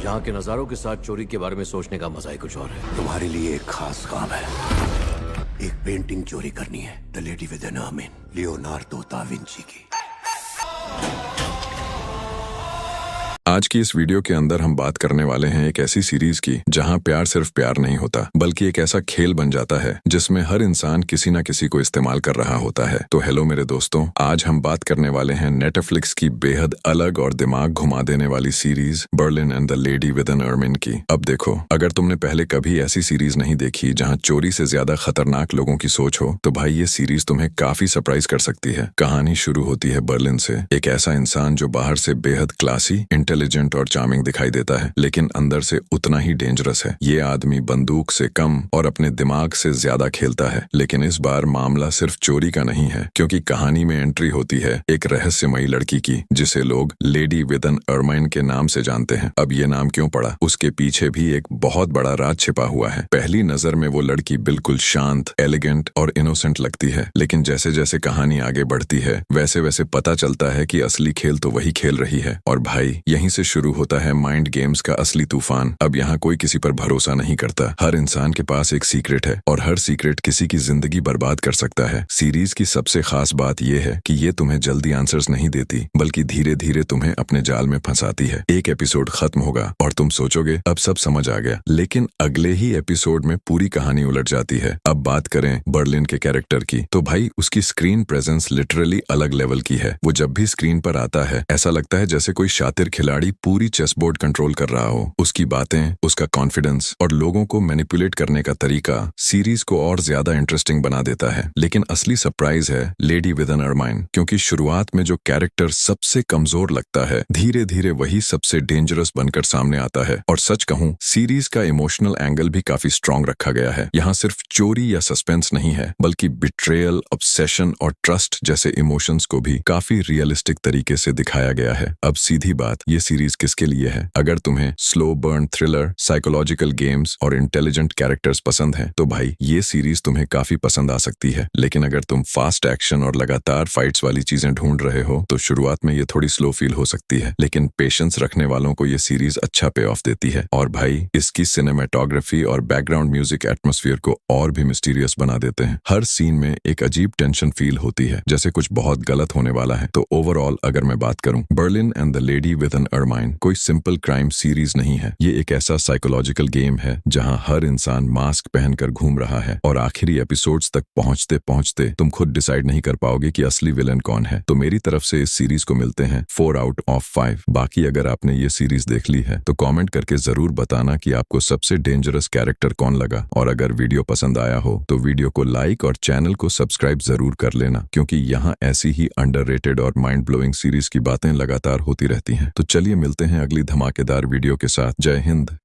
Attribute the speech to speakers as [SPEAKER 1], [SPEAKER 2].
[SPEAKER 1] यहाँ के नज़ारों के साथ चोरी के बारे में सोचने का मजा ही कुछ और है।
[SPEAKER 2] तुम्हारे लिए एक खास काम है। एक पेंटिंग चोरी करनी है, the lady with N arm, Leonardo da Vinci की।
[SPEAKER 3] आज की इस वीडियो के अंदर हम बात करने वाले हैं एक ऐसी सीरीज की जहां प्यार सिर्फ प्यार नहीं होता बल्कि एक ऐसा खेल बन जाता है जिसमें हर इंसान किसी न किसी को इस्तेमाल कर रहा होता है। तो हेलो मेरे दोस्तों, आज हम बात करने वाले हैं नेटफ्लिक्स की बेहद अलग और दिमाग घुमा देने वाली series Berlin and the lady with an ermine की। अब देखो, अगर तुमने पहले कभी ऐसी सीरीज नहीं देखी जहाँ चोरी से ज्यादा खतरनाक लोगों की सोच हो तो भाई ये सीरीज तुम्हें काफी सरप्राइज कर सकती है। कहानी शुरू होती है बर्लिन से। एक ऐसा इंसान जो बाहर से बेहद क्लासी, इंटेलिजेंट और चार्मिंग दिखाई देता है लेकिन अंदर से उतना ही डेंजरस है। ये आदमी बंदूक से कम और अपने दिमाग से ज्यादा खेलता है। लेकिन इस बार मामला सिर्फ चोरी का नहीं है, क्योंकि कहानी में एंट्री होती है एक रहस्यमयी लड़की की जिसे लोग लेडी विद एन अर्माइन के नाम से जानते हैं। अब ये नाम क्यों पड़ा, उसके पीछे भी एक बहुत बड़ा राज छिपा हुआ है। पहली नजर में वो लड़की बिल्कुल शांत, एलिगेंट और इनोसेंट लगती है, लेकिन जैसे जैसे कहानी आगे बढ़ती है वैसे वैसे पता चलता है कि असली खेल तो वही खेल रही है। और भाई यहीं से शुरू होता है माइंड गेम्स का असली तूफान। अब यहाँ कोई किसी पर भरोसा नहीं करता। हर इंसान के पास एक सीक्रेट है और हर सीक्रेट किसी की जिंदगी बर्बाद कर सकता है। सीरीज की सबसे खास बात यह है कि ये तुम्हें जल्दी आंसर्स नहीं देती बल्कि धीरे धीरे तुम्हें अपने जाल में फंसाती है। एक एपिसोड खत्म होगा और तुम सोचोगे अब सब समझ आ गया, लेकिन अगले ही एपिसोड में पूरी कहानी उलट जाती है। अब बात करें बर्लिन के कैरेक्टर की तो भाई उसकी स्क्रीन प्रेजेंस लिटरली अलग लेवल की है। वो जब भी स्क्रीन पर आता है ऐसा लगता है जैसे कोई शातिर खिलाड़ी पूरी चेस बोर्ड कंट्रोल कर रहा हो। उसकी बातें, उसका कॉन्फिडेंस और लोगों को मैनिपुलेट करने का तरीका सीरीज को और ज्यादा इंटरेस्टिंग बना देता है। लेकिन असली सरप्राइज है लेडी विद एन अर्माइन, क्योंकि शुरुआत में जो कैरेक्टर सबसे कमजोर लगता है धीरे धीरे वही सबसे डेंजरस बनकर सामने आता है। और सच कहूं, सीरीज का इमोशनल एंगल भी काफी स्ट्रॉन्ग रखा गया है। यहाँ सिर्फ चोरी या सस्पेंस नहीं है बल्कि बिट्रेयल, ऑब्सेशन और ट्रस्ट जैसे इमोशंस को भी काफी रियलिस्टिक तरीके से दिखाया गया है। अब सीधी बात, ये सीरीज किसके लिए है? अगर तुम्हें slow burn thriller, psychological games और इंटेलिजेंट कैरेक्टर्स पसंद हैं तो भाई ये सीरीज तुम्हें काफी पसंद आ सकती है। लेकिन अगर तुम फास्ट एक्शन और लगातार फाइट्स वाली चीजें ढूंढ रहे हो तो शुरुआत में ये थोड़ी स्लो फील हो सकती है, लेकिन पेशेंस रखने वालों को ये सीरीज अच्छा पे ऑफ देती है। और भाई इसकी सिनेमेटोग्राफी और बैकग्राउंड म्यूजिक एटमॉस्फेयर को और भी मिस्टीरियस बना देते हैं। हर सीन में एक अजीब टेंशन फील होती है जैसे कुछ बहुत गलत होने वाला है। तो ओवरऑल अगर मैं बात करूं, Berlin and the lady with an Ermine कोई सिंपल क्राइम सीरीज नहीं है। ये एक ऐसा साइकोलॉजिकल गेम है जहां हर इंसान मास्क पहनकर घूम रहा है और आखिरी एपिसोड्स तक पहुंचते पहुंचते तुम खुद डिसाइड नहीं कर पाओगे कि असली विलन कौन है। तो मेरी तरफ से इस सीरीज को मिलते हैं 4 आउट ऑफ 5। बाकी अगर आपने ये सीरीज देख ली है तो कमेंट करके जरूर बताना कि आपको सबसे डेंजरस कैरेक्टर कौन लगा। और अगर वीडियो पसंद आया हो तो वीडियो को लाइक और चैनल को सब्सक्राइब जरूर कर लेना, क्योंकि यहाँ ऐसी ही अंडररेटेड और माइंड ब्लोइंग सीरीज की बातें लगातार होती रहती हैं। तो चलिए मिलते हैं अगली धमाकेदार वीडियो के साथ। जय हिंद।